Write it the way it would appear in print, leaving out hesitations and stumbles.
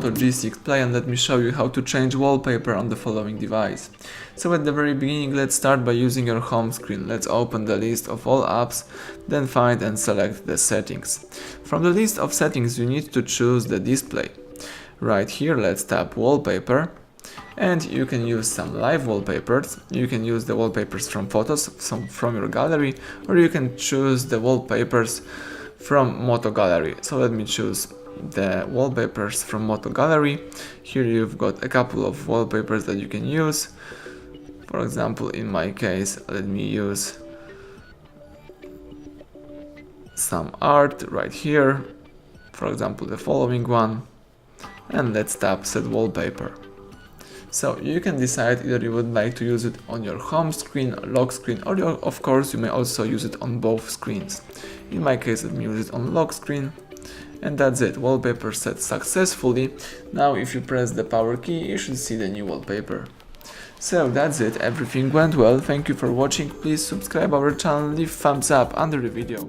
Moto G6 Play, and let me show you how to change wallpaper on the following device. So at the very beginning, let's start by using your home screen. Let's open the list of all apps, then find and select the settings. From the list of settings, you need to choose the display. Right here, let's tap wallpaper, and you can use some live wallpapers. You can use the wallpapers from photos from your gallery, or you can choose the wallpapers from Moto Gallery. So let me choose the wallpapers from Moto Gallery. Here you've got a couple of wallpapers that you can use. For example, in my case, let me use some art right here. For example, the following one. And let's tap set wallpaper. So you can decide either you would like to use it on your home screen, lock screen, or of course you may also use it on both screens. In my case, let me use it on lock screen. And that's it, wallpaper set successfully. Now if you press the power key, you should see the new wallpaper. So that's it, everything went well, thank you for watching, please subscribe our channel, leave thumbs up under the video.